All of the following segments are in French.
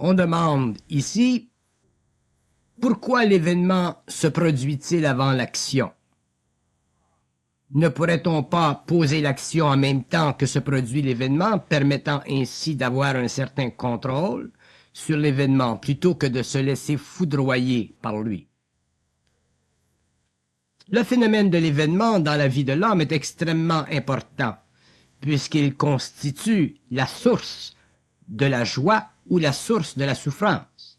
On demande ici, pourquoi l'événement se produit-il avant l'action? Ne pourrait-on pas poser l'action en même temps que se produit l'événement, permettant ainsi d'avoir un certain contrôle sur l'événement, plutôt que de se laisser foudroyer par lui? Le phénomène de l'événement dans la vie de l'homme est extrêmement important, puisqu'il constitue la source de la joie ou la source de la souffrance.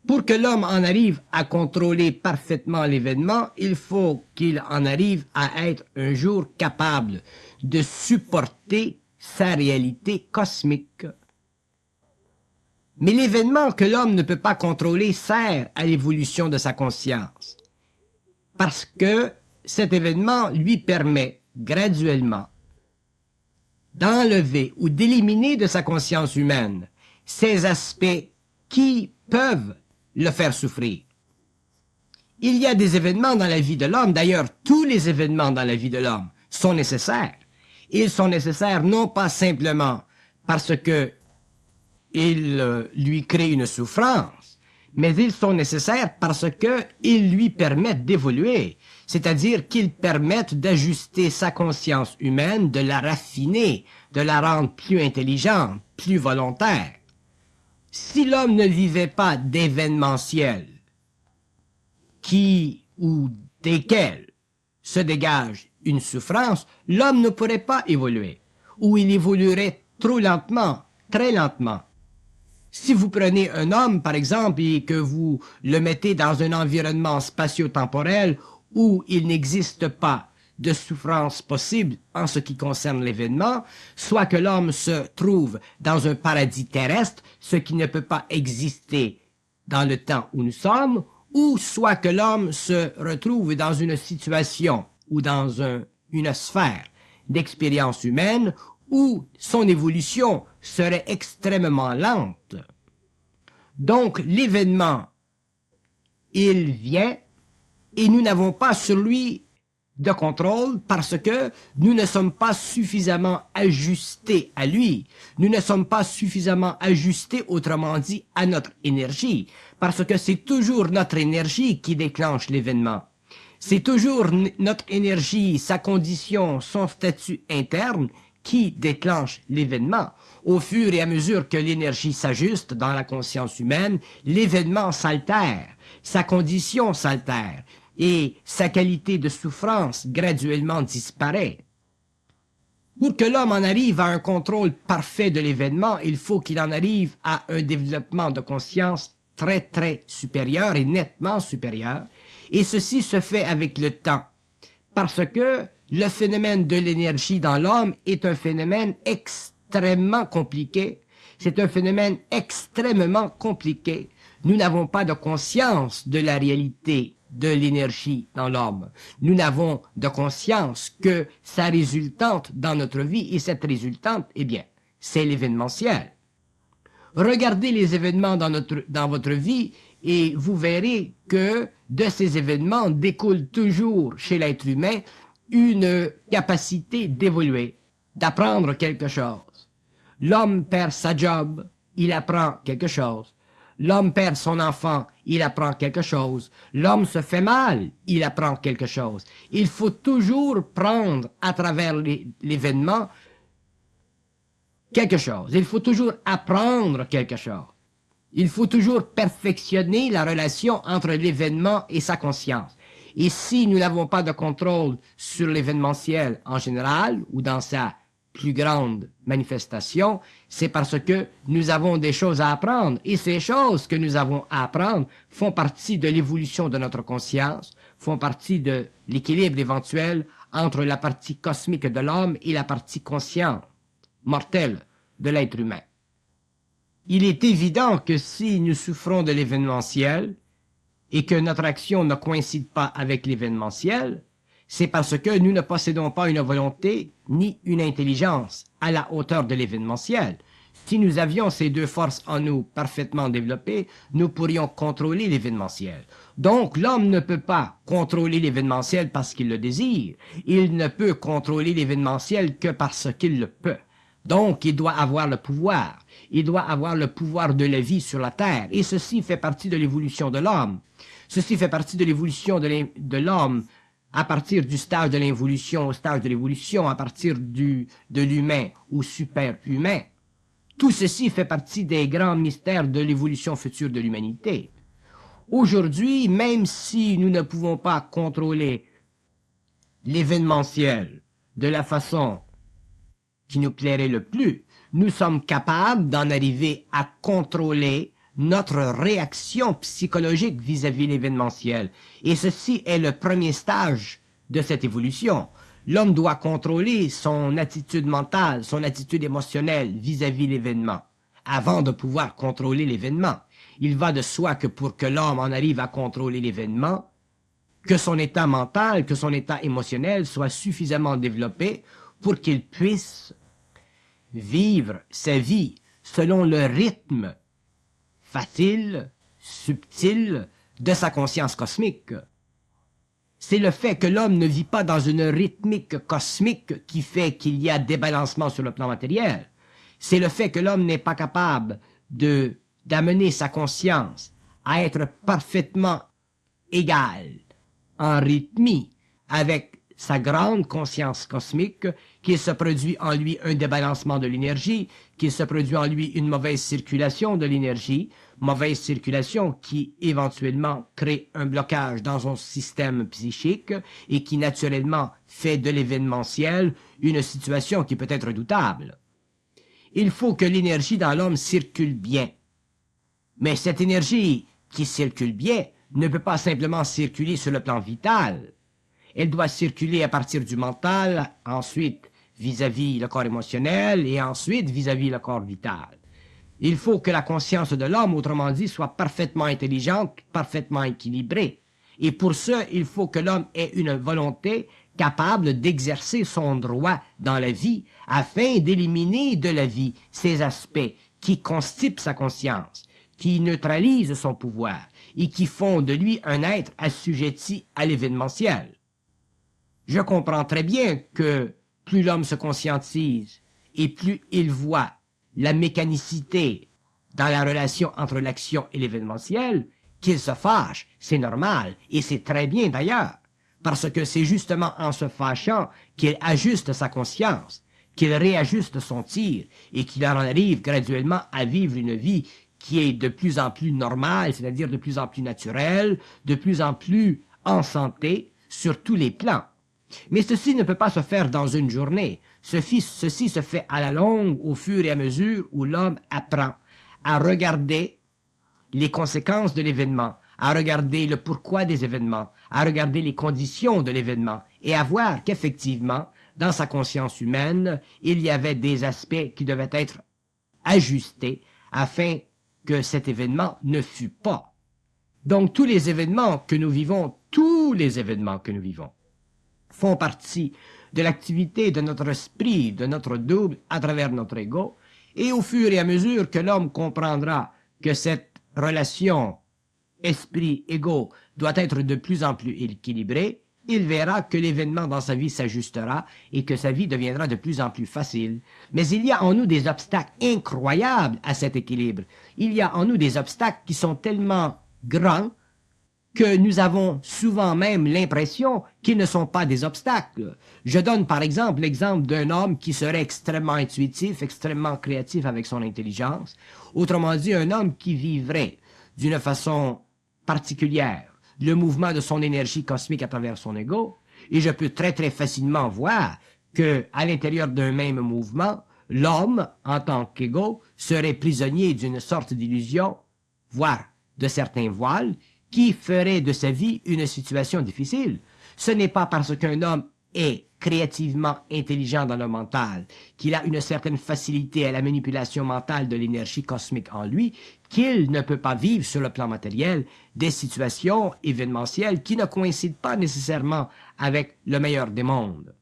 Pour que l'homme en arrive à contrôler parfaitement l'événement, il faut qu'il en arrive à être un jour capable de supporter sa réalité cosmique. Mais l'événement que l'homme ne peut pas contrôler sert à l'évolution de sa conscience, parce que cet événement lui permet graduellement d'enlever ou d'éliminer de sa conscience humaine ces aspects qui peuvent le faire souffrir. Il y a des événements dans la vie de l'homme, d'ailleurs tous les événements dans la vie de l'homme sont nécessaires. Ils sont nécessaires non pas simplement parce que ils lui créent une souffrance, mais ils sont nécessaires parce qu'ils lui permettent d'évoluer, c'est-à-dire qu'ils permettent d'ajuster sa conscience humaine, de la raffiner, de la rendre plus intelligente, plus volontaire. Si l'homme ne vivait pas d'événementiel qui ou desquels se dégage une souffrance, l'homme ne pourrait pas évoluer, ou il évoluerait trop lentement, très lentement. Si vous prenez un homme, par exemple, et que vous le mettez dans un environnement spatio-temporel où il n'existe pas de souffrance possible en ce qui concerne l'événement, soit que l'homme se trouve dans un paradis terrestre, ce qui ne peut pas exister dans le temps où nous sommes, ou soit que l'homme se retrouve dans une situation ou dans une sphère d'expérience humaine où son évolution serait extrêmement lente. Donc l'événement, il vient et nous n'avons pas sur lui de contrôle parce que nous ne sommes pas suffisamment ajustés à lui. Nous ne sommes pas suffisamment ajustés, autrement dit, à notre énergie, parce que c'est toujours notre énergie qui déclenche l'événement. C'est toujours notre énergie, sa condition, son statut interne qui déclenche l'événement. Au fur et à mesure que l'énergie s'ajuste dans la conscience humaine, l'événement s'altère, sa condition s'altère, et sa qualité de souffrance graduellement disparaît. Pour que l'homme en arrive à un contrôle parfait de l'événement, il faut qu'il en arrive à un développement de conscience très très supérieur et nettement supérieur, et ceci se fait avec le temps, parce que le phénomène de l'énergie dans l'homme est un phénomène extrêmement compliqué. C'est un phénomène extrêmement compliqué. Nous n'avons pas de conscience de la réalité de l'énergie dans l'homme. Nous n'avons de conscience que sa résultante dans notre vie, et cette résultante, eh bien, c'est l'événementiel. Regardez les événements dans votre vie et vous verrez que de ces événements découle toujours chez l'être humain une capacité d'évoluer, d'apprendre quelque chose. L'homme perd sa job, il apprend quelque chose. L'homme perd son enfant, il apprend quelque chose. L'homme se fait mal, il apprend quelque chose. Il faut toujours prendre à travers l'événement quelque chose. Il faut toujours apprendre quelque chose. Il faut toujours perfectionner la relation entre l'événement et sa conscience. Et si nous n'avons pas de contrôle sur l'événementiel en général ou dans sa plus grande manifestation, c'est parce que nous avons des choses à apprendre. Et ces choses que nous avons à apprendre font partie de l'évolution de notre conscience, font partie de l'équilibre éventuel entre la partie cosmique de l'homme et la partie consciente, mortelle de l'être humain. Il est évident que si nous souffrons de l'événementiel et que notre action ne coïncide pas avec l'événementiel, c'est parce que nous ne possédons pas une volonté ni une intelligence à la hauteur de l'événementiel. Si nous avions ces deux forces en nous parfaitement développées, nous pourrions contrôler l'événementiel. Donc, l'homme ne peut pas contrôler l'événementiel parce qu'il le désire. Il ne peut contrôler l'événementiel que parce qu'il le peut. Donc, il doit avoir le pouvoir. Il doit avoir le pouvoir de la vie sur la terre. Et ceci fait partie de l'évolution de l'homme. Ceci fait partie de l'évolution de l'homme à partir du stage de l'involution au stage de l'évolution, à partir de l'humain au super-humain. Tout ceci fait partie des grands mystères de l'évolution future de l'humanité. Aujourd'hui, même si nous ne pouvons pas contrôler l'événementiel de la façon qui nous plairait le plus, nous sommes capables d'en arriver à contrôler notre réaction psychologique vis-à-vis l'événementiel. Et ceci est le premier stage de cette évolution. L'homme doit contrôler son attitude mentale, son attitude émotionnelle vis-à-vis l'événement, avant de pouvoir contrôler l'événement. Il va de soi que pour que l'homme en arrive à contrôler l'événement, que son état mental, que son état émotionnel soit suffisamment développé pour qu'il puisse vivre sa vie selon le rythme facile, subtil de sa conscience cosmique. C'est le fait que l'homme ne vit pas dans une rythmique cosmique qui fait qu'il y a débalancement sur le plan matériel. C'est le fait que l'homme n'est pas capable d'amener sa conscience à être parfaitement égal en rythmie avec sa grande conscience cosmique, qu'il se produit en lui un débalancement de l'énergie, qu'il se produit en lui une mauvaise circulation de l'énergie, mauvaise circulation qui éventuellement crée un blocage dans son système psychique et qui naturellement fait de l'événementiel une situation qui peut être redoutable. Il faut que l'énergie dans l'homme circule bien. Mais cette énergie qui circule bien ne peut pas simplement circuler sur le plan vital. Elle doit circuler à partir du mental, ensuite vis-à-vis le corps émotionnel et ensuite vis-à-vis le corps vital. Il faut que la conscience de l'homme, autrement dit, soit parfaitement intelligente, parfaitement équilibrée. Et pour ce, il faut que l'homme ait une volonté capable d'exercer son droit dans la vie afin d'éliminer de la vie ces aspects qui constipent sa conscience, qui neutralisent son pouvoir et qui font de lui un être assujetti à l'événementiel. Je comprends très bien que plus l'homme se conscientise et plus il voit la mécanicité dans la relation entre l'action et l'événementiel, qu'il se fâche, c'est normal, et c'est très bien d'ailleurs, parce que c'est justement en se fâchant qu'il ajuste sa conscience, qu'il réajuste son tir, et qu'il en arrive graduellement à vivre une vie qui est de plus en plus normale, c'est-à-dire de plus en plus naturelle, de plus en plus en santé, sur tous les plans. Mais ceci ne peut pas se faire dans une journée. Ceci se fait à la longue, au fur et à mesure où l'homme apprend à regarder les conséquences de l'événement, à regarder le pourquoi des événements, à regarder les conditions de l'événement et à voir qu'effectivement, dans sa conscience humaine, il y avait des aspects qui devaient être ajustés afin que cet événement ne fût pas. Donc tous les événements que nous vivons, font partie de l'activité de notre esprit, de notre double à travers notre ego, et au fur et à mesure que l'homme comprendra que cette relation esprit-ego doit être de plus en plus équilibrée, il verra que l'événement dans sa vie s'ajustera et que sa vie deviendra de plus en plus facile. Mais il y a en nous des obstacles incroyables à cet équilibre. Il y a en nous des obstacles qui sont tellement grands que nous avons souvent même l'impression qu'ils ne sont pas des obstacles. Je donne par exemple l'exemple d'un homme qui serait extrêmement intuitif, extrêmement créatif avec son intelligence. Autrement dit, un homme qui vivrait d'une façon particulière le mouvement de son énergie cosmique à travers son ego. Et je peux très très facilement voir que à l'intérieur d'un même mouvement, l'homme, en tant qu'ego, serait prisonnier d'une sorte d'illusion, voire de certains voiles, qui ferait de sa vie une situation difficile. Ce n'est pas parce qu'un homme est créativement intelligent dans le mental, qu'il a une certaine facilité à la manipulation mentale de l'énergie cosmique en lui, qu'il ne peut pas vivre sur le plan matériel des situations événementielles qui ne coïncident pas nécessairement avec le meilleur des mondes.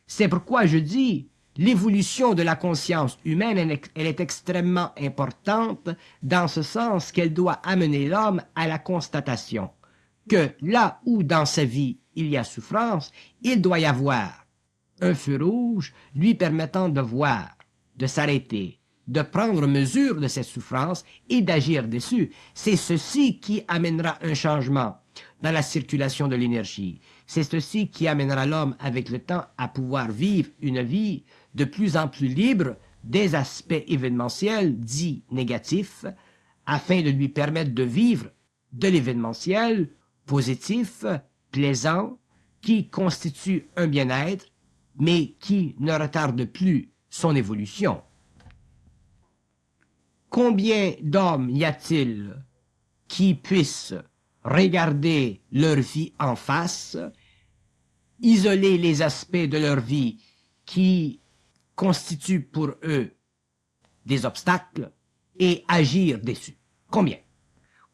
C'est pourquoi je dis, l'évolution de la conscience humaine, elle est extrêmement importante dans ce sens qu'elle doit amener l'homme à la constatation que là où dans sa vie il y a souffrance, il doit y avoir un feu rouge lui permettant de voir de s'arrêter, de prendre mesure de cette souffrance et d'agir dessus. C'est ceci qui amènera un changement dans la circulation de l'énergie. C'est ceci qui amènera l'homme avec le temps à pouvoir vivre une vie de plus en plus libre des aspects événementiels dits négatifs, afin de lui permettre de vivre de l'événementiel positif, plaisant, qui constitue un bien-être, mais qui ne retarde plus son évolution. Combien d'hommes y a-t-il qui puissent regarder leur vie en face, isoler les aspects de leur vie qui constituent pour eux des obstacles et agir dessus? Combien?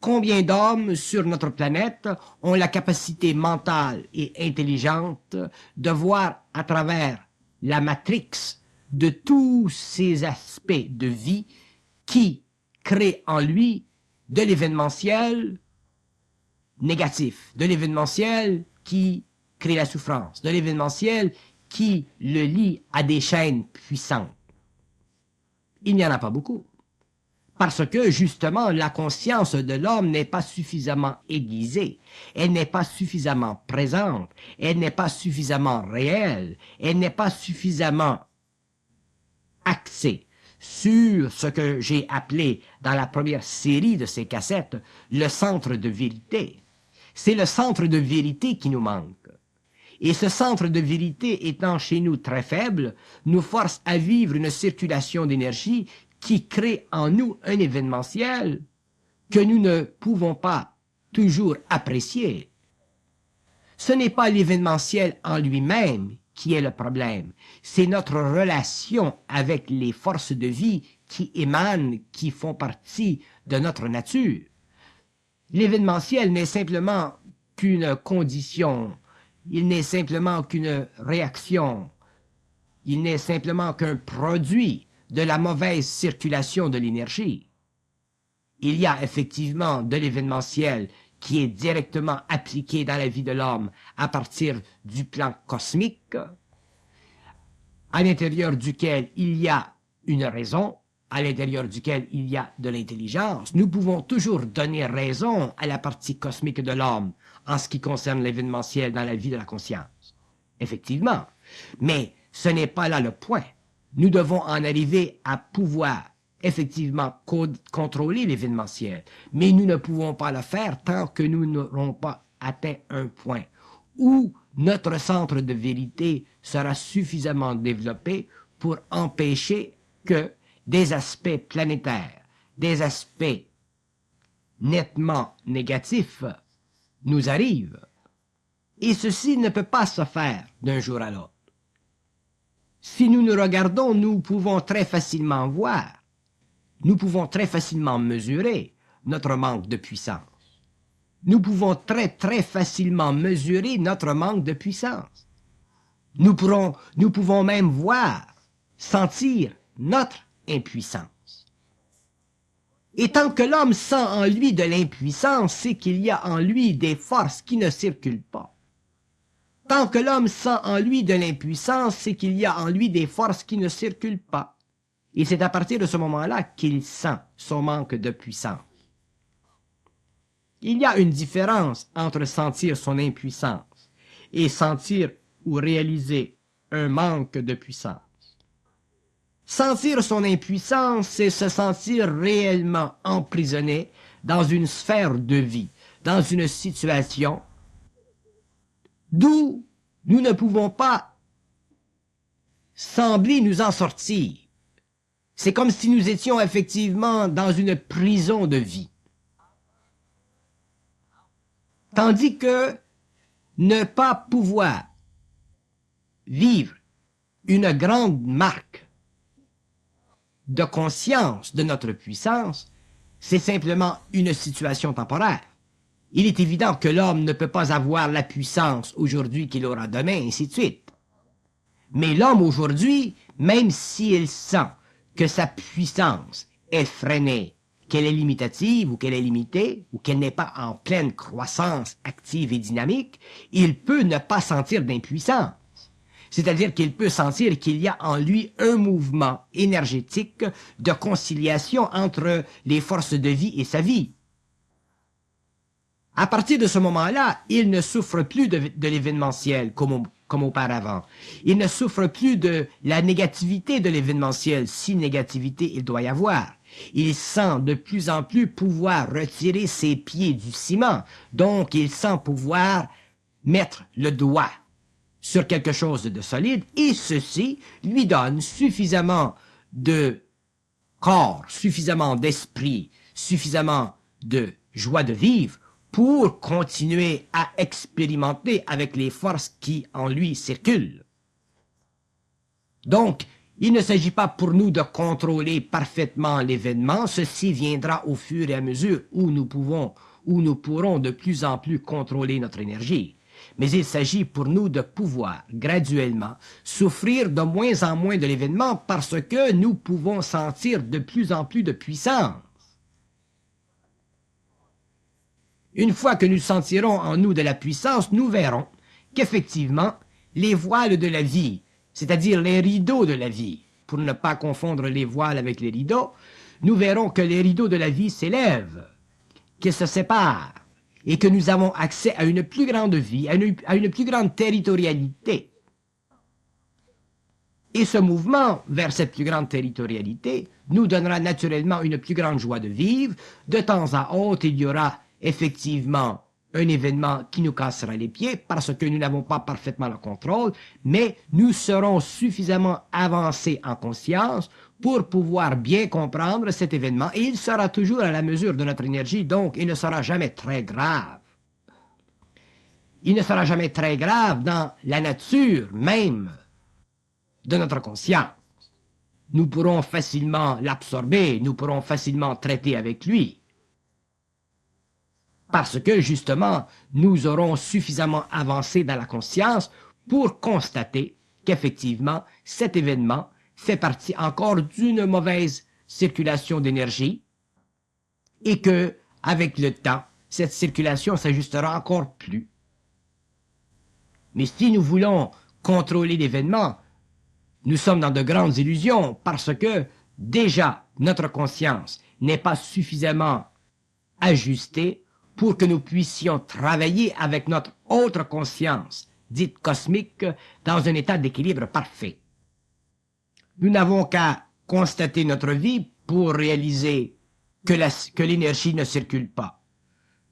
Combien d'hommes sur notre planète ont la capacité mentale et intelligente de voir à travers la matrix de tous ces aspects de vie qui créent en lui de l'événementiel négatif, de l'événementiel qui crée la souffrance, de l'événementiel qui le lie à des chaînes puissantes? Il n'y en a pas beaucoup. Parce que, justement, la conscience de l'homme n'est pas suffisamment aiguisée, elle n'est pas suffisamment présente, elle n'est pas suffisamment réelle, elle n'est pas suffisamment axée sur ce que j'ai appelé dans la première série de ces cassettes le centre de vérité. C'est le centre de vérité qui nous manque. Et ce centre de vérité étant chez nous très faible, nous force à vivre une circulation d'énergie qui crée en nous un événementiel que nous ne pouvons pas toujours apprécier. Ce n'est pas l'événementiel en lui-même qui est le problème, c'est notre relation avec les forces de vie qui émanent, qui font partie de notre nature. L'événementiel n'est simplement qu'une condition, il n'est simplement qu'une réaction, il n'est simplement qu'un produit de la mauvaise circulation de l'énergie. Il y a effectivement de l'événementiel qui est directement appliqué dans la vie de l'homme à partir du plan cosmique, à l'intérieur duquel il y a une raison, à l'intérieur duquel il y a de l'intelligence. Nous pouvons toujours donner raison à la partie cosmique de l'homme en ce qui concerne l'événementiel dans la vie de la conscience. Effectivement. Mais ce n'est pas là le point. Nous devons en arriver à pouvoir effectivement contrôler l'événementiel, mais nous ne pouvons pas le faire tant que nous n'aurons pas atteint un point où notre centre de vérité sera suffisamment développé pour empêcher que des aspects planétaires, des aspects nettement négatifs nous arrivent. Et ceci ne peut pas se faire d'un jour à l'autre. Si nous nous regardons, nous pouvons très facilement voir, nous pouvons très facilement mesurer notre manque de puissance. Nous pouvons très facilement mesurer notre manque de puissance. Nous pouvons même voir, sentir notre impuissance. Et tant que l'homme sent en lui de l'impuissance, c'est qu'il y a en lui des forces qui ne circulent pas. Tant que l'homme sent en lui de l'impuissance, c'est qu'il y a en lui des forces qui ne circulent pas. Et c'est à partir de ce moment-là qu'il sent son manque de puissance. Il y a une différence entre sentir son impuissance et sentir ou réaliser un manque de puissance. Sentir son impuissance, c'est se sentir réellement emprisonné dans une sphère de vie, dans une situation d'où nous ne pouvons pas sembler nous en sortir. C'est comme si nous étions effectivement dans une prison de vie. Tandis que ne pas pouvoir vivre une grande marque de conscience de notre puissance, c'est simplement une situation temporaire. Il est évident que l'homme ne peut pas avoir la puissance aujourd'hui qu'il aura demain, et ainsi de suite. Mais l'homme aujourd'hui, même s'il sent que sa puissance est freinée, qu'elle est limitative ou qu'elle est limitée, ou qu'elle n'est pas en pleine croissance active et dynamique, il peut ne pas sentir d'impuissance. C'est-à-dire qu'il peut sentir qu'il y a en lui un mouvement énergétique de conciliation entre les forces de vie et sa vie. À partir de ce moment-là, il ne souffre plus de l'événementiel comme auparavant. Il ne souffre plus de la négativité de l'événementiel, si négativité il doit y avoir. Il sent de plus en plus pouvoir retirer ses pieds du ciment, donc il sent pouvoir mettre le doigt sur quelque chose de solide, et ceci lui donne suffisamment de corps, suffisamment d'esprit, suffisamment de joie de vivre pour continuer à expérimenter avec les forces qui en lui circulent. Donc, il ne s'agit pas pour nous de contrôler parfaitement l'événement, ceci viendra au fur et à mesure où nous pourrons de plus en plus contrôler notre énergie. Mais il s'agit pour nous de pouvoir graduellement souffrir de moins en moins de l'événement parce que nous pouvons sentir de plus en plus de puissance. Une fois que nous sentirons en nous de la puissance, nous verrons qu'effectivement, les voiles de la vie, c'est-à-dire les rideaux de la vie, pour ne pas confondre les voiles avec les rideaux, nous verrons que les rideaux de la vie s'élèvent, qu'ils se séparent, et que nous avons accès à une plus grande vie, à une plus grande territorialité. Et ce mouvement vers cette plus grande territorialité nous donnera naturellement une plus grande joie de vivre. De temps à autre, il y aura effectivement un événement qui nous cassera les pieds parce que nous n'avons pas parfaitement le contrôle, mais nous serons suffisamment avancés en conscience pour pouvoir bien comprendre cet événement et il sera toujours à la mesure de notre énergie, donc il ne sera jamais très grave. Il ne sera jamais très grave dans la nature même de notre conscience. Nous pourrons facilement l'absorber, nous pourrons facilement traiter avec lui. Parce que, justement, nous aurons suffisamment avancé dans la conscience pour constater qu'effectivement, cet événement fait partie encore d'une mauvaise circulation d'énergie et que, avec le temps, cette circulation s'ajustera encore plus. Mais si nous voulons contrôler l'événement, nous sommes dans de grandes illusions parce que, déjà, notre conscience n'est pas suffisamment ajustée pour que nous puissions travailler avec notre autre conscience, dite cosmique, dans un état d'équilibre parfait. Nous n'avons qu'à constater notre vie pour réaliser que l'énergie ne circule pas.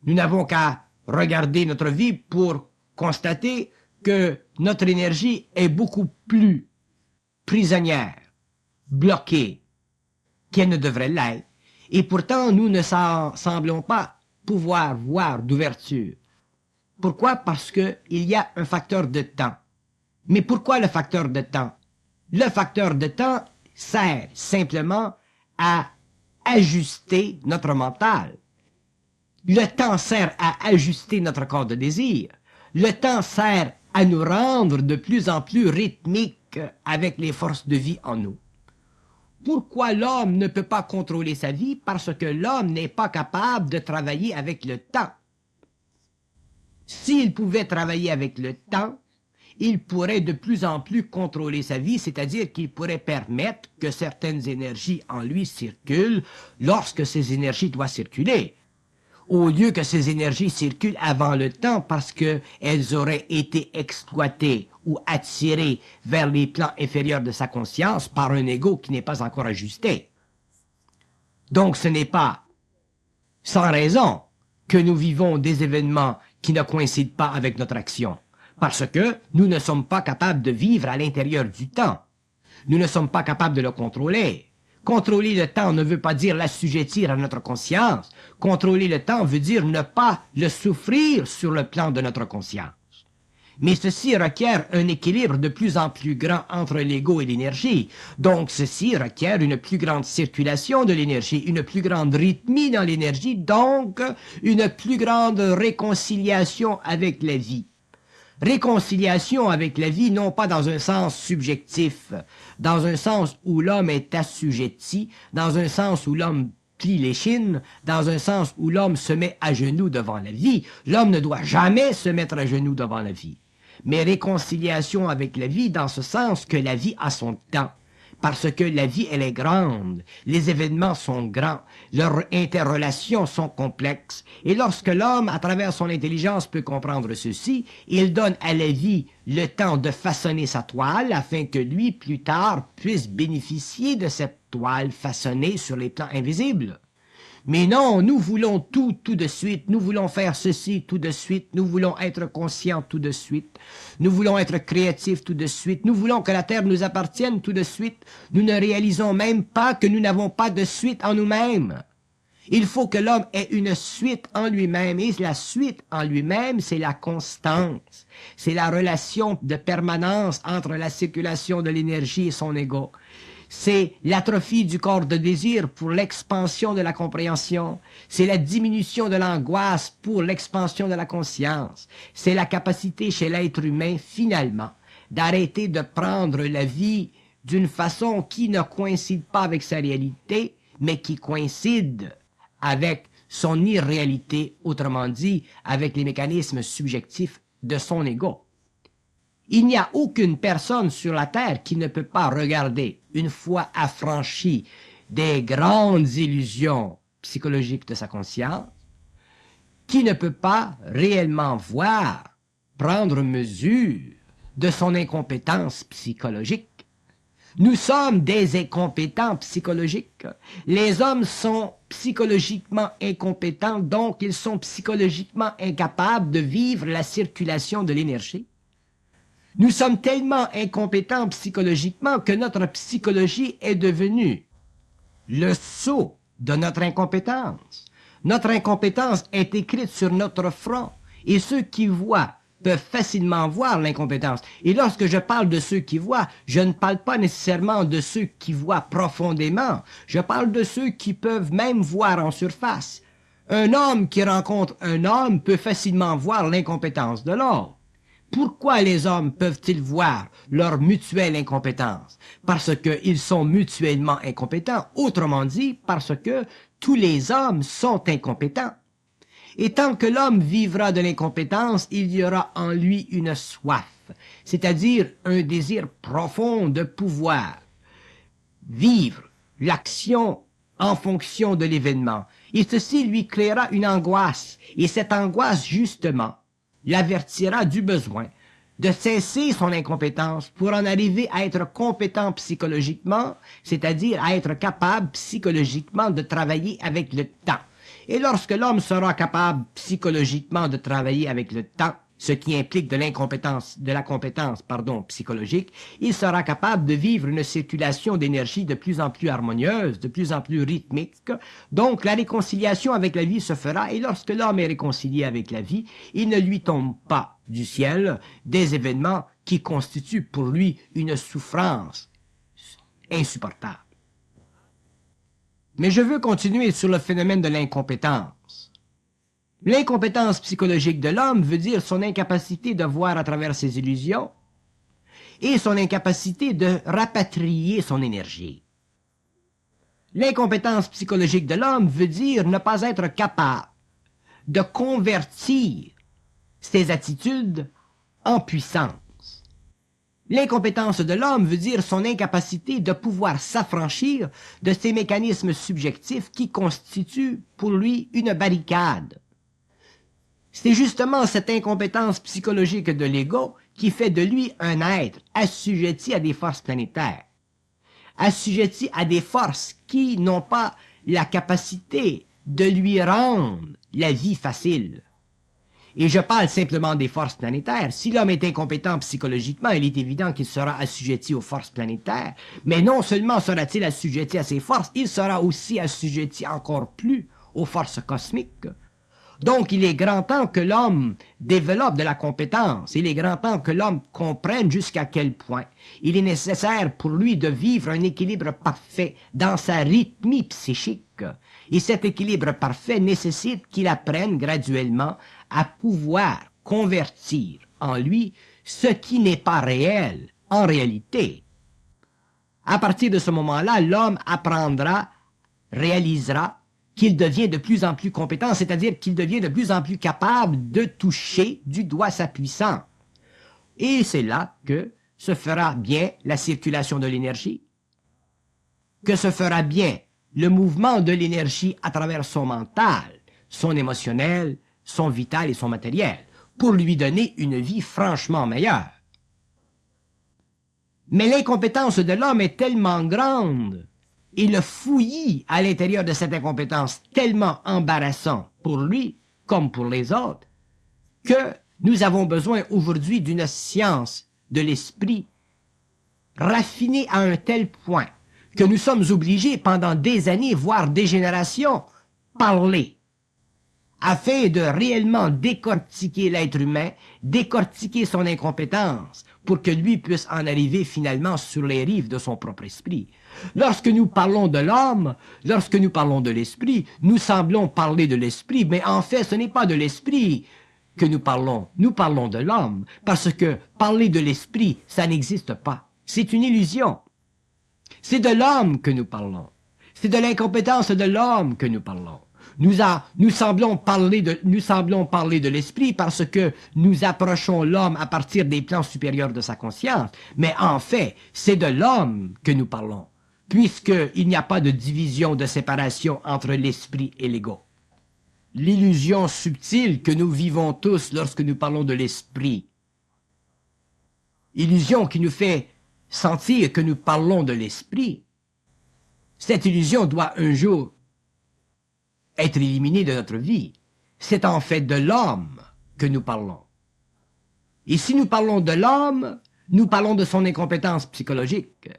Nous n'avons qu'à regarder notre vie pour constater que notre énergie est beaucoup plus prisonnière, bloquée, qu'elle ne devrait l'être. Et pourtant, nous ne semblons pas pouvoir voir d'ouverture. Pourquoi? Parce qu'il y a un facteur de temps. Mais pourquoi le facteur de temps? Le facteur de temps sert simplement à ajuster notre mental. Le temps sert à ajuster notre corps de désir. Le temps sert à nous rendre de plus en plus rythmiques avec les forces de vie en nous. Pourquoi l'homme ne peut pas contrôler sa vie? Parce que l'homme n'est pas capable de travailler avec le temps. S'il pouvait travailler avec le temps, il pourrait de plus en plus contrôler sa vie, c'est-à-dire qu'il pourrait permettre que certaines énergies en lui circulent lorsque ces énergies doivent circuler. Au lieu que ces énergies circulent avant le temps parce qu'elles auraient été exploitées ou attirées vers les plans inférieurs de sa conscience par un ego qui n'est pas encore ajusté. Donc ce n'est pas sans raison que nous vivons des événements qui ne coïncident pas avec notre action, parce que nous ne sommes pas capables de vivre à l'intérieur du temps. Nous ne sommes pas capables de le contrôler. Contrôler le temps ne veut pas dire l'assujettir à notre conscience. Contrôler le temps veut dire ne pas le souffrir sur le plan de notre conscience. Mais ceci requiert un équilibre de plus en plus grand entre l'ego et l'énergie. Donc ceci requiert une plus grande circulation de l'énergie, une plus grande rythmie dans l'énergie, donc une plus grande réconciliation avec la vie. Réconciliation avec la vie, non pas dans un sens subjectif, dans un sens où l'homme est assujetti, dans un sens où l'homme plie l'échine, dans un sens où l'homme se met à genoux devant la vie. L'homme ne doit jamais se mettre à genoux devant la vie. mais réconciliation avec la vie dans ce sens que la vie a son temps. Parce que la vie, elle est grande, les événements sont grands, leurs interrelations sont complexes, et lorsque l'homme, à travers son intelligence, peut comprendre ceci, il donne à la vie le temps de façonner sa toile afin que lui, plus tard, puisse bénéficier de cette toile façonnée sur les plans invisibles. Mais non, nous voulons tout de suite, nous voulons faire ceci tout de suite, nous voulons être conscients tout de suite, nous voulons être créatifs tout de suite, nous voulons que la terre nous appartienne tout de suite, nous ne réalisons même pas que nous n'avons pas de suite en nous-mêmes. Il faut que l'homme ait une suite en lui-même, et la suite en lui-même, c'est la constance, c'est la relation de permanence entre la circulation de l'énergie et son ego. C'est l'atrophie du corps de désir pour l'expansion de la compréhension. C'est la diminution de l'angoisse pour l'expansion de la conscience. C'est la capacité chez l'être humain, finalement, d'arrêter de prendre la vie d'une façon qui ne coïncide pas avec sa réalité, mais qui coïncide avec son irréalité, autrement dit, avec les mécanismes subjectifs de son ego. Il n'y a aucune personne sur la terre qui ne peut pas regarder, une fois affranchie des grandes illusions psychologiques de sa conscience, qui ne peut pas réellement voir, prendre mesure de son incompétence psychologique. Nous sommes des incompétents psychologiques. Les hommes sont psychologiquement incompétents, donc ils sont psychologiquement incapables de vivre la circulation de l'énergie. Nous sommes tellement incompétents psychologiquement que notre psychologie est devenue le sceau de notre incompétence. Notre incompétence est écrite sur notre front, et ceux qui voient peuvent facilement voir l'incompétence. Et lorsque je parle de ceux qui voient, je ne parle pas nécessairement de ceux qui voient profondément, je parle de ceux qui peuvent même voir en surface. Un homme qui rencontre un homme peut facilement voir l'incompétence de l'autre. Pourquoi les hommes peuvent-ils voir leur mutuelle incompétence? Parce qu'ils sont mutuellement incompétents, autrement dit, parce que tous les hommes sont incompétents. Et tant que l'homme vivra de l'incompétence, il y aura en lui une soif, c'est-à-dire un désir profond de pouvoir vivre l'action en fonction de l'événement. Et ceci lui créera une angoisse, et cette angoisse, justement, l'avertira du besoin de cesser son incompétence pour en arriver à être compétent psychologiquement, c'est-à-dire à être capable psychologiquement de travailler avec le temps. Et lorsque l'homme sera capable psychologiquement de travailler avec le temps, ce qui implique de la compétence psychologique, il sera capable de vivre une circulation d'énergie de plus en plus harmonieuse, de plus en plus rythmique. Donc la réconciliation avec la vie se fera, et lorsque l'homme est réconcilié avec la vie, il ne lui tombe pas du ciel des événements qui constituent pour lui une souffrance insupportable. Mais je veux continuer sur le phénomène de l'incompétence. L'incompétence psychologique de l'homme veut dire son incapacité de voir à travers ses illusions et son incapacité de rapatrier son énergie. L'incompétence psychologique de l'homme veut dire ne pas être capable de convertir ses attitudes en puissance. L'incompétence de l'homme veut dire son incapacité de pouvoir s'affranchir de ces mécanismes subjectifs qui constituent pour lui une barricade. C'est justement cette incompétence psychologique de l'ego qui fait de lui un être assujetti à des forces planétaires, assujetti à des forces qui n'ont pas la capacité de lui rendre la vie facile. Et je parle simplement des forces planétaires. Si l'homme est incompétent psychologiquement, il est évident qu'il sera assujetti aux forces planétaires, mais non seulement sera-t-il assujetti à ces forces, il sera aussi assujetti encore plus aux forces cosmiques. Donc, il est grand temps que l'homme développe de la compétence. Il est grand temps que l'homme comprenne jusqu'à quel point il est nécessaire pour lui de vivre un équilibre parfait dans sa rythmie psychique. Et cet équilibre parfait nécessite qu'il apprenne graduellement à pouvoir convertir en lui ce qui n'est pas réel en réalité. À partir de ce moment-là, l'homme apprendra, réalisera qu'il devient de plus en plus compétent, c'est-à-dire qu'il devient de plus en plus capable de toucher du doigt sa puissance. Et c'est là que se fera bien la circulation de l'énergie, que se fera bien le mouvement de l'énergie à travers son mental, son émotionnel, son vital et son matériel, pour lui donner une vie franchement meilleure. Mais l'incompétence de l'homme est tellement grande et le fouillis à l'intérieur de cette incompétence tellement embarrassant pour lui comme pour les autres que nous avons besoin aujourd'hui d'une science de l'esprit raffinée à un tel point que nous sommes obligés pendant des années, voire des générations, parler afin de réellement décortiquer l'être humain, décortiquer son incompétence, pour que lui puisse en arriver finalement sur les rives de son propre esprit. Lorsque nous parlons de l'homme, lorsque nous parlons de l'esprit, nous semblons parler de l'esprit, mais en fait ce n'est pas de l'esprit que nous parlons de l'homme, parce que parler de l'esprit, ça n'existe pas. C'est une illusion. C'est de l'homme que nous parlons. C'est de l'incompétence de l'homme que nous parlons. Nous semblons parler de l'esprit parce que nous approchons l'homme à partir des plans supérieurs de sa conscience. Mais en fait, c'est de l'homme que nous parlons, puisqu'il n'y a pas de division, de séparation entre l'esprit et l'ego. L'illusion subtile que nous vivons tous lorsque nous parlons de l'esprit, illusion qui nous fait sentir que nous parlons de l'esprit, cette illusion doit un jour être éliminée de notre vie. C'est en fait de l'homme que nous parlons. Et si nous parlons de l'homme, nous parlons de son incompétence psychologique.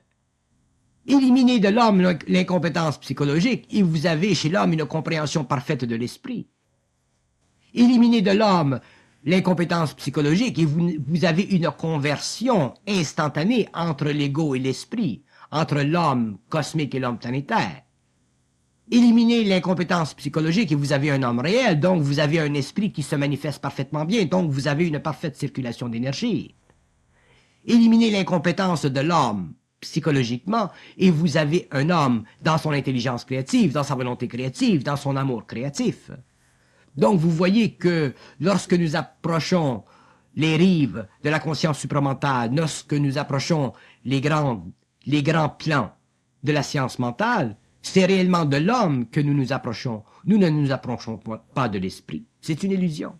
Éliminez de l'homme l'incompétence psychologique et vous avez chez l'homme une compréhension parfaite de l'esprit. Éliminez de l'homme l'incompétence psychologique et vous avez une conversion instantanée entre l'ego et l'esprit, entre l'homme cosmique et l'homme planétaire. Éliminez l'incompétence psychologique et vous avez un homme réel, donc vous avez un esprit qui se manifeste parfaitement bien, donc vous avez une parfaite circulation d'énergie. Éliminez l'incompétence de l'homme psychologiquement et vous avez un homme dans son intelligence créative, dans sa volonté créative, dans son amour créatif. Donc vous voyez que lorsque nous approchons les rives de la conscience supramentale, lorsque nous approchons les grands plans de la science mentale, c'est réellement de l'homme que nous nous approchons. Nous ne nous approchons pas de l'esprit. C'est une illusion.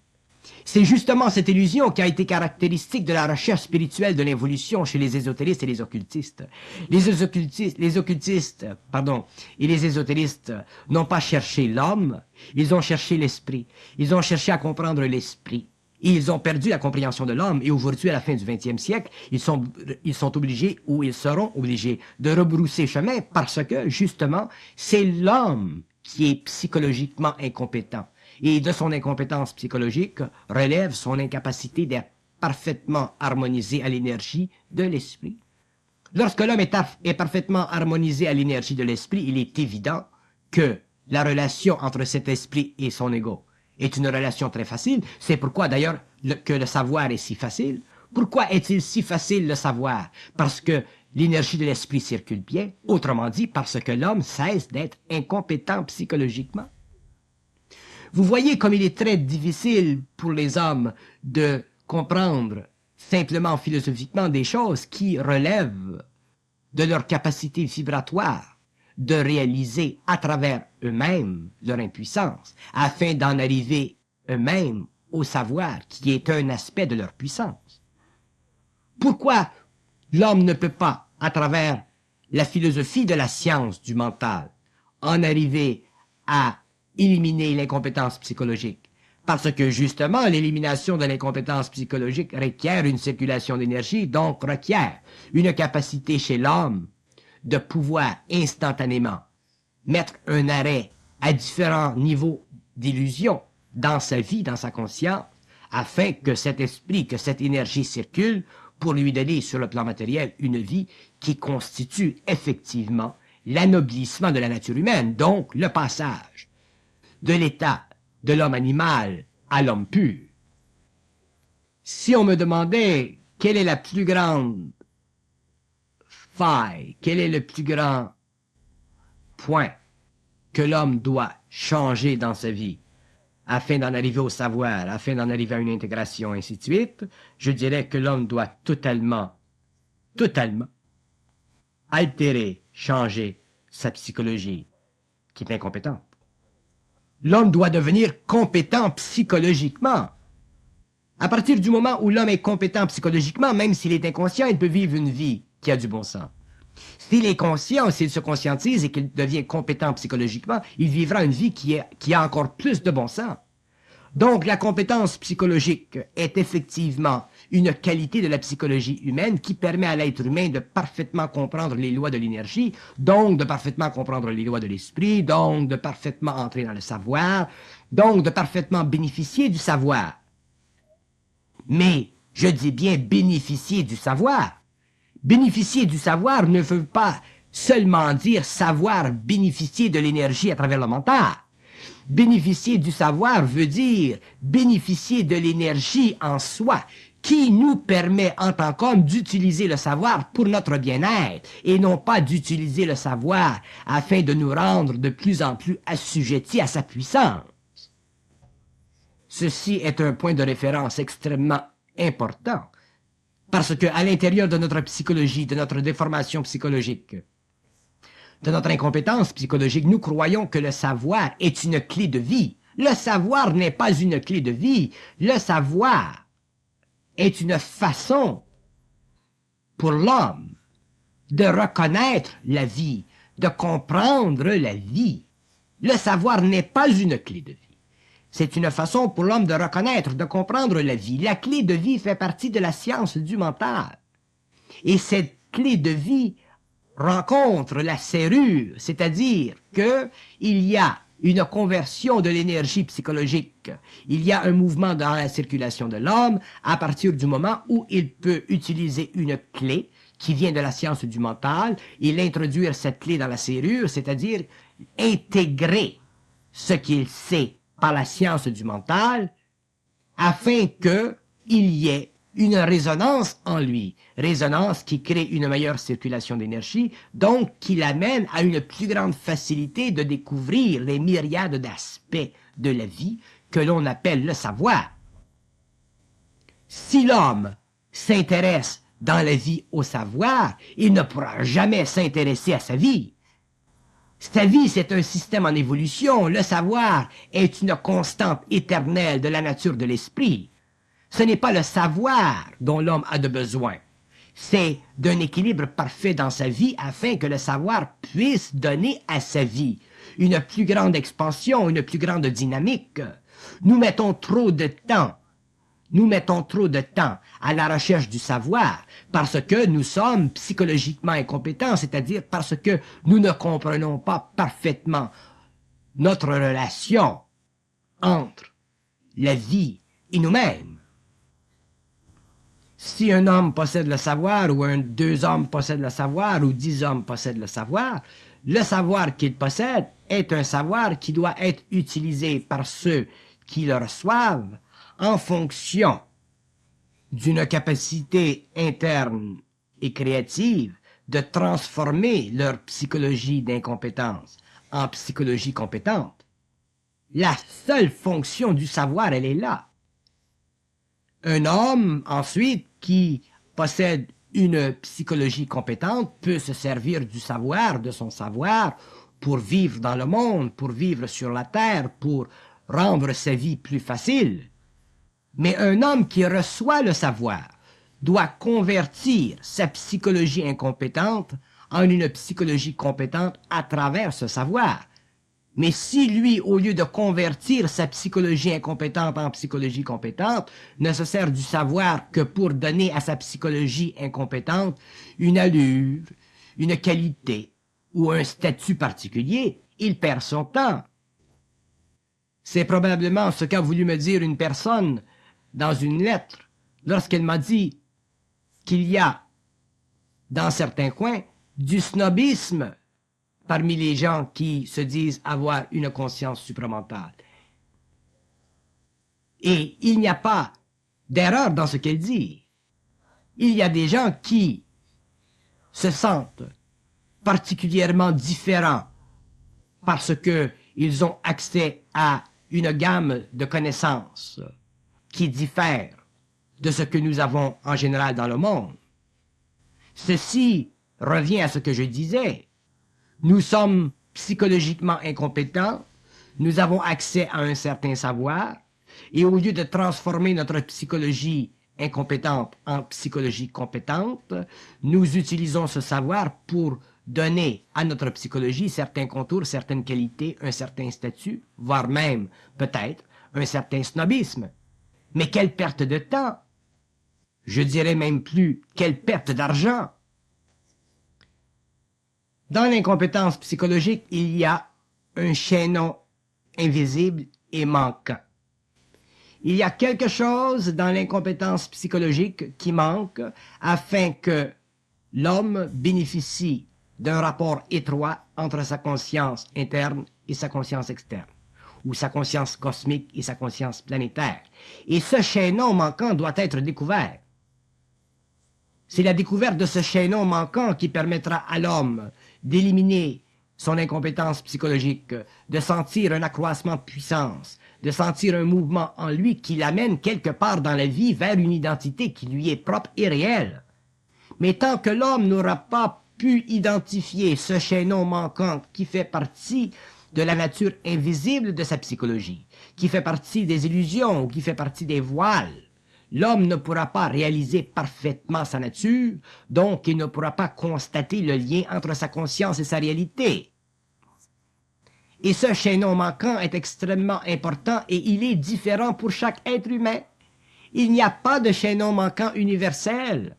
C'est justement cette illusion qui a été caractéristique de la recherche spirituelle de l'évolution chez les ésotéristes et les occultistes. Les occultistes et les ésotéristes n'ont pas cherché l'homme, ils ont cherché l'esprit. Ils ont cherché à comprendre l'esprit. Et ils ont perdu la compréhension de l'homme. Et aujourd'hui, à la fin du 20e siècle, ils sont obligés, ou ils seront obligés, de rebrousser chemin parce que, justement, c'est l'homme qui est psychologiquement incompétent. Et de son incompétence psychologique relève son incapacité d'être parfaitement harmonisé à l'énergie de l'esprit. Lorsque l'homme est parfaitement harmonisé à l'énergie de l'esprit, il est évident que la relation entre cet esprit et son ego est une relation très facile. C'est pourquoi d'ailleurs que le savoir est si facile. Pourquoi est-il si facile le savoir? Parce que l'énergie de l'esprit circule bien. Autrement dit, parce que l'homme cesse d'être incompétent psychologiquement. Vous voyez comme il est très difficile pour les hommes de comprendre simplement philosophiquement des choses qui relèvent de leur capacité vibratoire de réaliser à travers eux-mêmes leur impuissance, afin d'en arriver eux-mêmes au savoir qui est un aspect de leur puissance. Pourquoi l'homme ne peut pas, à travers la philosophie de la science du mental, en arriver à éliminer l'incompétence psychologique? Parce que justement, l'élimination de l'incompétence psychologique requiert une circulation d'énergie, donc requiert une capacité chez l'homme de pouvoir instantanément mettre un arrêt à différents niveaux d'illusion dans sa vie, dans sa conscience, afin que cet esprit, que cette énergie circule pour lui donner sur le plan matériel une vie qui constitue effectivement l'anoblissement de la nature humaine, donc le passage de l'état de l'homme animal à l'homme pur. Si on me demandait quelle est la plus grande faille, quel est le plus grand point que l'homme doit changer dans sa vie afin d'en arriver au savoir, afin d'en arriver à une intégration, ainsi de suite, je dirais que l'homme doit totalement altérer, changer sa psychologie, qui est incompétente. L'homme doit devenir compétent psychologiquement. À partir du moment où l'homme est compétent psychologiquement, même s'il est inconscient, il peut vivre une vie qui a du bon sens. S'il est conscient, s'il se conscientise et qu'il devient compétent psychologiquement, il vivra une vie qui a encore plus de bon sens. Donc, la compétence psychologique est effectivement une qualité de la psychologie humaine qui permet à l'être humain de parfaitement comprendre les lois de l'énergie, donc de parfaitement comprendre les lois de l'esprit, donc de parfaitement entrer dans le savoir, donc de parfaitement bénéficier du savoir. Mais, je dis bien bénéficier du savoir. Bénéficier du savoir ne veut pas seulement dire savoir bénéficier de l'énergie à travers le mental. Bénéficier du savoir veut dire bénéficier de l'énergie en soi, qui nous permet en tant qu'homme d'utiliser le savoir pour notre bien-être, et non pas d'utiliser le savoir afin de nous rendre de plus en plus assujettis à sa puissance. Ceci est un point de référence extrêmement important, parce que à l'intérieur de notre psychologie, de notre déformation psychologique, de notre incompétence psychologique, nous croyons que le savoir est une clé de vie. Le savoir n'est pas une clé de vie. Le savoir est une façon pour l'homme de reconnaître la vie, de comprendre la vie. Le savoir n'est pas une clé de vie. C'est une façon pour l'homme de reconnaître, de comprendre la vie. La clé de vie fait partie de la science du mental. Et cette clé de vie rencontre la serrure, c'est-à-dire que il y a une conversion de l'énergie psychologique. Il y a un mouvement dans la circulation de l'homme à partir du moment où il peut utiliser une clé qui vient de la science du mental, et introduire cette clé dans la serrure, c'est-à-dire intégrer ce qu'il sait par la science du mental, afin que il y ait une résonance en lui, résonance qui crée une meilleure circulation d'énergie, donc qui l'amène à une plus grande facilité de découvrir les myriades d'aspects de la vie que l'on appelle le savoir. Si l'homme s'intéresse dans la vie au savoir, il ne pourra jamais s'intéresser à sa vie. Sa vie, c'est un système en évolution. Le savoir est une constante éternelle de la nature de l'esprit. Ce n'est pas le savoir dont l'homme a de besoin. C'est d'un équilibre parfait dans sa vie afin que le savoir puisse donner à sa vie une plus grande expansion, une plus grande dynamique. Nous mettons trop de temps à la recherche du savoir parce que nous sommes psychologiquement incompétents, c'est-à-dire parce que nous ne comprenons pas parfaitement notre relation entre la vie et nous-mêmes. Si un homme possède le savoir, ou deux hommes possèdent le savoir, ou 10 hommes possèdent le savoir qu'il possède est un savoir qui doit être utilisé par ceux qui le reçoivent en fonction d'une capacité interne et créative de transformer leur psychologie d'incompétence en psychologie compétente. La seule fonction du savoir, elle est là. Un homme, ensuite, qui possède une psychologie compétente peut se servir du savoir, de son savoir, pour vivre dans le monde, pour vivre sur la terre, pour rendre sa vie plus facile. Mais un homme qui reçoit le savoir doit convertir sa psychologie incompétente en une psychologie compétente à travers ce savoir. Mais si lui, au lieu de convertir sa psychologie incompétente en psychologie compétente, ne se sert du savoir que pour donner à sa psychologie incompétente une allure, une qualité ou un statut particulier, il perd son temps. C'est probablement ce qu'a voulu me dire une personne dans une lettre lorsqu'elle m'a dit qu'il y a, dans certains coins, du snobisme parmi les gens qui se disent avoir une conscience supramentale. Et il n'y a pas d'erreur dans ce qu'elle dit. Il y a des gens qui se sentent particulièrement différents parce que ils ont accès à une gamme de connaissances qui diffère de ce que nous avons en général dans le monde. Ceci revient à ce que je disais. Nous sommes psychologiquement incompétents, nous avons accès à un certain savoir, et au lieu de transformer notre psychologie incompétente en psychologie compétente, nous utilisons ce savoir pour donner à notre psychologie certains contours, certaines qualités, un certain statut, voire même, peut-être, un certain snobisme. Mais quelle perte de temps! Je dirais même plus, quelle perte d'argent! Dans l'incompétence psychologique, il y a un chaînon invisible et manquant. Il y a quelque chose dans l'incompétence psychologique qui manque afin que l'homme bénéficie d'un rapport étroit entre sa conscience interne et sa conscience externe, ou sa conscience cosmique et sa conscience planétaire. Et ce chaînon manquant doit être découvert. C'est la découverte de ce chaînon manquant qui permettra à l'homme d'éliminer son incompétence psychologique, de sentir un accroissement de puissance, de sentir un mouvement en lui qui l'amène quelque part dans la vie vers une identité qui lui est propre et réelle. Mais tant que l'homme n'aura pas pu identifier ce chaînon manquant qui fait partie de la nature invisible de sa psychologie, qui fait partie des illusions ou qui fait partie des voiles, l'homme ne pourra pas réaliser parfaitement sa nature, donc il ne pourra pas constater le lien entre sa conscience et sa réalité. Et ce chaînon manquant est extrêmement important et il est différent pour chaque être humain. Il n'y a pas de chaînon manquant universel.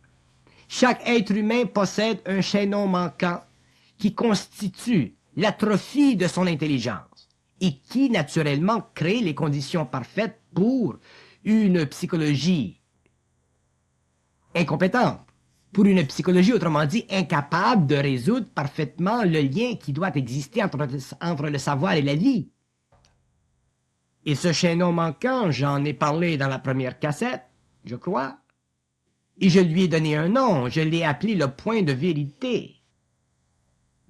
Chaque être humain possède un chaînon manquant qui constitue l'atrophie de son intelligence et qui, naturellement, crée les conditions parfaites pour une psychologie incompétente, pour une psychologie, autrement dit, incapable de résoudre parfaitement le lien qui doit exister entre le savoir et la vie. Et ce chaînon manquant, j'en ai parlé dans la première cassette, je crois, et je lui ai donné un nom, je l'ai appelé le point de vérité.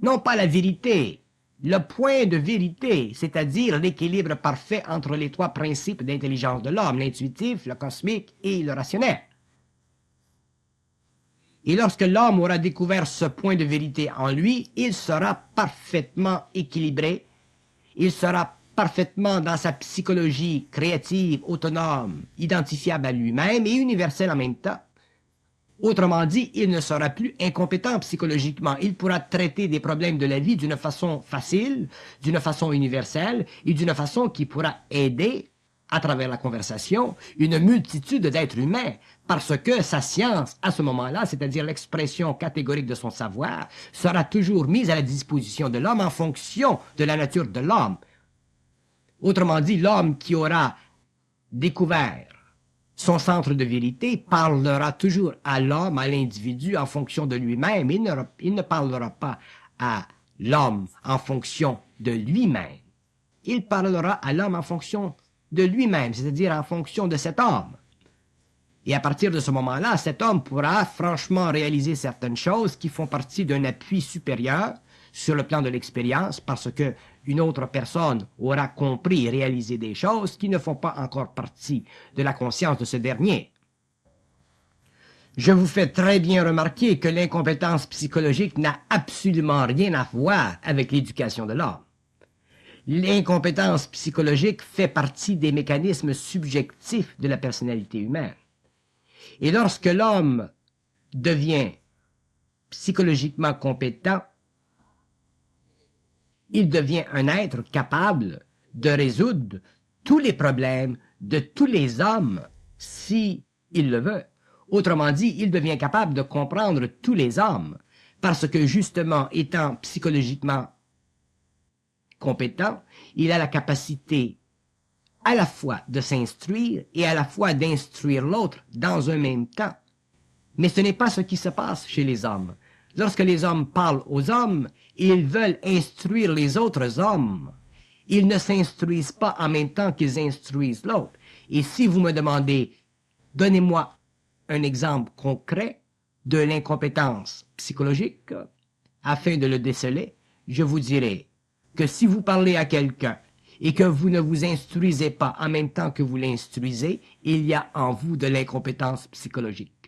Non pas la vérité, le point de vérité, c'est-à-dire l'équilibre parfait entre les trois principes d'intelligence de l'homme, l'intuitif, le cosmique et le rationnel. Et lorsque l'homme aura découvert ce point de vérité en lui, il sera parfaitement équilibré, il sera parfaitement dans sa psychologie créative, autonome, identifiable à lui-même et universelle en même temps. Autrement dit, il ne sera plus incompétent psychologiquement. Il pourra traiter des problèmes de la vie d'une façon facile, d'une façon universelle et d'une façon qui pourra aider, à travers la conversation, une multitude d'êtres humains, parce que sa science, à ce moment-là, c'est-à-dire l'expression catégorique de son savoir, sera toujours mise à la disposition de l'homme en fonction de la nature de l'homme. Autrement dit, l'homme qui aura découvert son centre de vérité parlera toujours à l'homme, à l'individu, en fonction de lui-même. Il ne parlera pas à l'homme en fonction de lui-même. Il parlera à l'homme en fonction de lui-même, c'est-à-dire en fonction de cet homme. Et à partir de ce moment-là, cet homme pourra franchement réaliser certaines choses qui font partie d'un appui supérieur sur le plan de l'expérience, parce que une autre personne aura compris et réalisé des choses qui ne font pas encore partie de la conscience de ce dernier. Je vous fais très bien remarquer que l'incompétence psychologique n'a absolument rien à voir avec l'éducation de l'homme. L'incompétence psychologique fait partie des mécanismes subjectifs de la personnalité humaine. Et lorsque l'homme devient psychologiquement compétent, il devient un être capable de résoudre tous les problèmes de tous les hommes, si il le veut. Autrement dit, il devient capable de comprendre tous les hommes, parce que justement, étant psychologiquement compétent, il a la capacité à la fois de s'instruire et à la fois d'instruire l'autre dans un même temps. Mais ce n'est pas ce qui se passe chez les hommes. Lorsque les hommes parlent aux hommes, ils veulent instruire les autres hommes. Ils ne s'instruisent pas en même temps qu'ils instruisent l'autre. Et si vous me demandez, donnez-moi un exemple concret de l'incompétence psychologique, afin de le déceler, je vous dirai que si vous parlez à quelqu'un et que vous ne vous instruisez pas en même temps que vous l'instruisez, il y a en vous de l'incompétence psychologique.